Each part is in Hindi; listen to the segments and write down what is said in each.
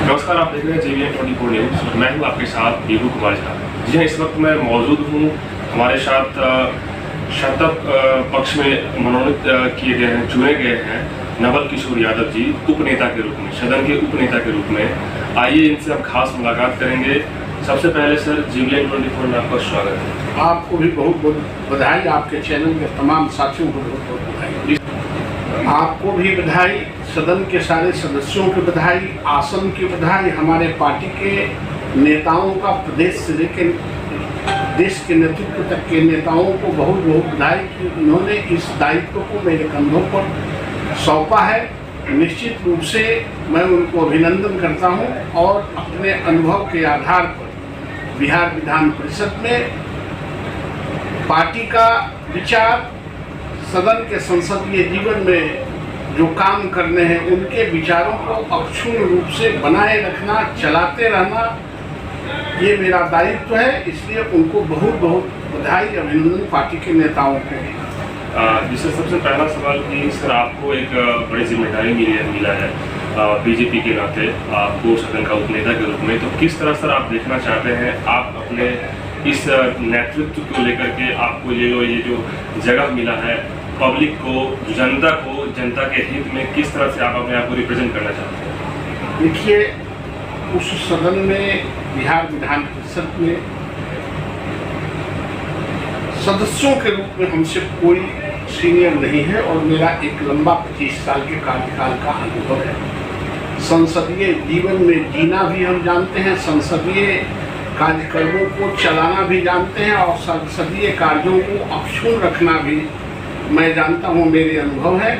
नमस्कार, आप देख रहे हैं JVN 24 न्यूज़। मैं हूं आपके साथ बीरू कुमार झा। जी हाँ, इस वक्त मैं मौजूद हूं। हमारे साथ शतक पक्ष में मनोनीत किए गए हैं, चुने गए हैं नवल किशोर यादव जी उपनेता के रूप में, सदन के उपनेता के रूप में। आइए इनसे अब खास मुलाकात करेंगे। सबसे पहले सर, JVN 24 में आपका स्वागत है। आपको भी बहुत बहुत बधाई, आपके चैनल के तमाम साथियों को बहुत बहुत बधाई। आपको भी बधाई, सदन के सारे सदस्यों की बधाई, आसन की बधाई, हमारे पार्टी के नेताओं का प्रदेश से लेकर देश के नेतृत्व तक के नेताओं को बहुत बहुत बधाई कि उन्होंने इस दायित्व को मेरे कंधों पर सौंपा है। निश्चित रूप से मैं उनको अभिनंदन करता हूं और अपने अनुभव के आधार पर बिहार विधान परिषद में पार्टी का विचार, सदन के संसदीय जीवन में जो काम करने हैं उनके विचारों को अक्षुण्ण रूप से बनाए रखना, चलाते रहना, ये मेरा दायित्व है। इसलिए उनको बहुत बहुत बधाई, अभिनंदन पार्टी के नेताओं को। जिससे सबसे पहला सवाल कि सर, आपको एक बड़ी जिम्मेदारी मिला है बीजेपी के नाते, आपको सदन का उपनेता के रूप में। तो किस तरह सर आप देखना चाहते हैं, आप अपने इस नेतृत्व को लेकर के आपको ये जो जगह मिला है, पब्लिक को, जनता के हित में किस तरह से आप अपने आप को रिप्रेजेंट करना चाहते हैं? देखिए, उस सदन में, बिहार विधान परिषद में सदस्यों के रूप में हमसे कोई सीनियर नहीं है और मेरा एक लंबा 25 साल के कार्यकाल का अनुभव है। संसदीय जीवन में जीना भी हम जानते हैं, संसदीय कार्यक्रमों को चलाना भी जानते हैं और संसदीय कार्यों को अक्षुण्ण रखना भी मैं जानता हूं, मेरे अनुभव है।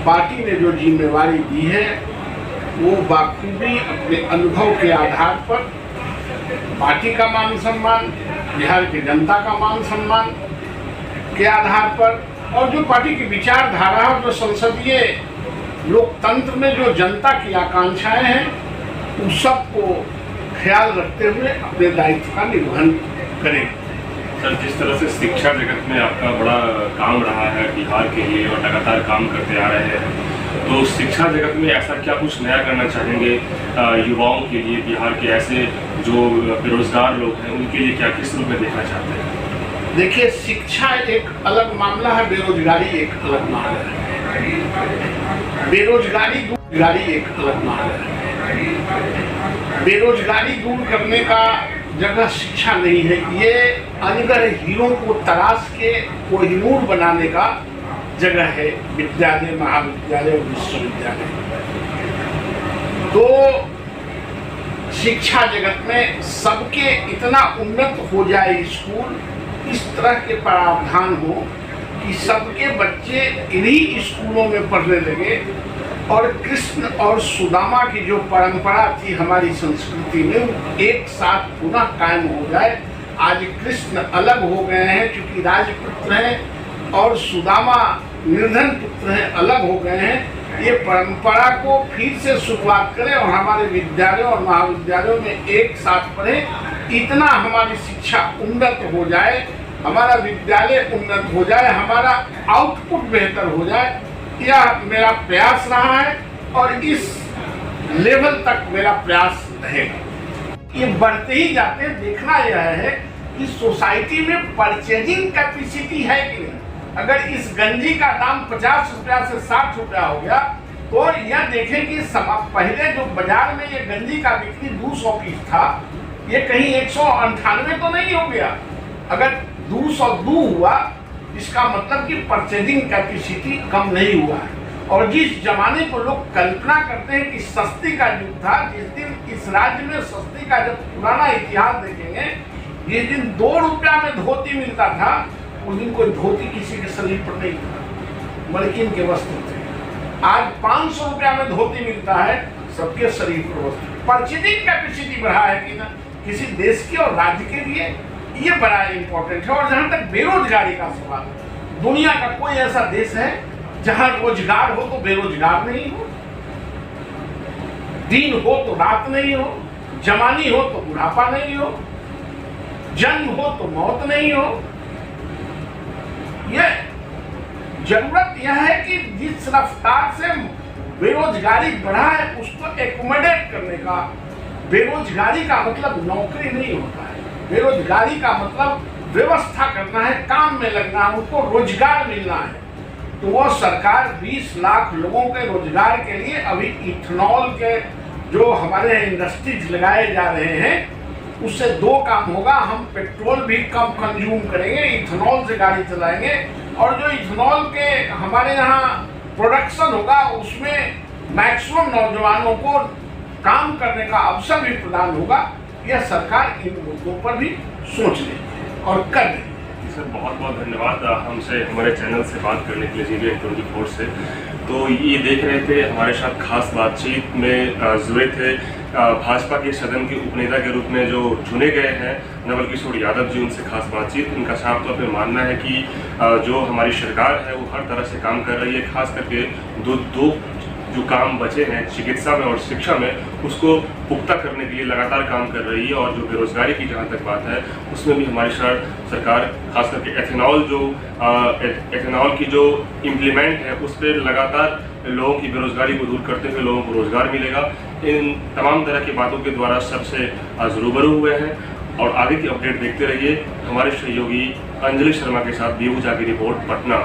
पार्टी ने जो जिम्मेवारी दी है वो बाखूबी अपने अनुभव के आधार पर पार्टी का मान सम्मान, बिहार की जनता का मान सम्मान के आधार पर और जो पार्टी की विचारधारा और जो संसदीय लोकतंत्र में जो जनता की आकांक्षाएं हैं उस सब को ख्याल रखते हुए अपने दायित्व का निर्वहन करें। सर, जिस तरह से शिक्षा जगत में आपका बड़ा काम रहा है बिहार के लिए और लगातार काम करते आ रहे हैं, तो शिक्षा जगत में ऐसा क्या कुछ नया करना चाहेंगे युवाओं के लिए, बिहार के ऐसे जो बेरोजगार लोग हैं उनके लिए क्या किस रूप में देखना चाहते हैं? देखिए, शिक्षा एक अलग मामला है, बेरोजगारी एक अलग मामला है। बेरोजगारी एक अलग मामला है। बेरोजगारी दूर करने का जगह शिक्षा नहीं है, ये अनगर हीरों को तराश के कोहिनूर बनाने का जगह है विद्यालय, महाविद्यालय और विश्वविद्यालय। तो शिक्षा जगत में सबके इतना उन्नत हो जाए स्कूल, इस तरह के प्रावधान हो कि सबके बच्चे इन्हीं स्कूलों में पढ़ने लगे और कृष्ण और सुदामा की जो परंपरा थी हमारी संस्कृति में एक साथ पुनः कायम हो जाए। आज कृष्ण अलग हो गए हैं क्योंकि राजपुत्र हैं और सुदामा निर्धन पुत्र हैं, अलग हो गए हैं। ये परंपरा को फिर से शुरुआत करें और हमारे विद्यालयों और महाविद्यालयों में एक साथ पढ़ें। इतना हमारी शिक्षा उन्नत हो जाए, हमारा विद्यालय उन्नत हो जाए, हमारा आउटपुट बेहतर हो जाए, यह मेरा प्रयास रहा है और इस लेवल तक मेरा प्रयास रहेगा। ये बढ़ते ही जाते, देखना यह है कि सोसाइटी में परचेजिंग कैपेसिटी है कि नहीं। अगर इस गंजी का दाम 50 रुपया से 60 रुपया हो गया तो यह देखें कि पहले जो बाजार में ये गंजी का बिक्री 200 पीस था, ये कहीं 198 तो नहीं हो गया। अगर 202 हुआ, इसका मतलब कि परचेजिंग कैपेसिटी कम नहीं हुआ है। और जिस जमाने को लोग कल्पना करते हैं कि सस्ती का युग था, जिस दिन इस राज्य में सस्ती का जब पुराना इतिहास देखेंगे, जिस दिन 2 रुपया में धोती मिलता था, उस दिन कोई धोती किसी के शरीर पर नहीं था, मलकिन के वस्त्र थे। आज 500 रुपया में धोती मिलता है, सबके शरीर पर वस्त्र। परचेजिंग कैपेसिटी बढ़ा है कि ना किसी देश के और राज्य के लिए, ये बड़ा इंपॉर्टेंट है। और जहां तक बेरोजगारी का सवाल, दुनिया का कोई ऐसा देश है जहां रोजगार हो तो बेरोजगार नहीं हो, दिन हो तो रात नहीं हो, जवानी हो तो बुढ़ापा नहीं हो, जन्म हो तो मौत नहीं हो। यह जरूरत यह है कि जिस रफ्तार से बेरोजगारी बढ़ा है उसको एकोमोडेट करने का। बेरोजगारी का मतलब नौकरी नहीं होता है, बेरोजगारी का मतलब व्यवस्था करना है, काम में लगना है, उनको रोजगार मिलना है। तो वो सरकार 20 लाख लोगों के रोजगार के लिए अभी इथेनॉल के जो हमारे इंडस्ट्रीज लगाए जा रहे हैं उससे दो काम होगा, हम पेट्रोल भी कम कंज्यूम करेंगे, इथेनॉल से गाड़ी चलाएंगे, और जो इथेनॉल के हमारे यहाँ प्रोडक्शन होगा उसमें मैक्सिमम नौजवानों को काम करने का अवसर भी प्रदान होगा। यह सरकार इन मुद्दों पर भी सोच रही है और कर रही है। सर बहुत बहुत धन्यवाद हमसे हमारे चैनल से बात करने के लिए जीवीएन 24 से। तो ये देख रहे थे हमारे साथ खास बातचीत में जुड़े थे भाजपा के सदन के उपनेता के रूप में जो चुने गए हैं नवल किशोर यादव जी, उनसे खास बातचीत। उनका साफ तौर पर मानना है कि जो हमारी सरकार है वो हर तरह से काम कर रही है, खास करके दो जो काम बचे हैं चिकित्सा में और शिक्षा में उसको पुख्ता करने के लिए लगातार काम कर रही है। और जो बेरोजगारी की जहाँ तक बात है उसमें भी हमारी सरकार खास करके एथेनॉल की जो इम्प्लीमेंट है उस पर लगातार लोगों की बेरोजगारी को दूर करते हुए लोगों को रोजगार मिलेगा। इन तमाम तरह की बातों के द्वारा सबसे रूबरू हुए हैं। और आगे की अपडेट देखते रहिए हमारे सहयोगी अंजलि शर्मा के साथ बीहू की रिपोर्ट पटना।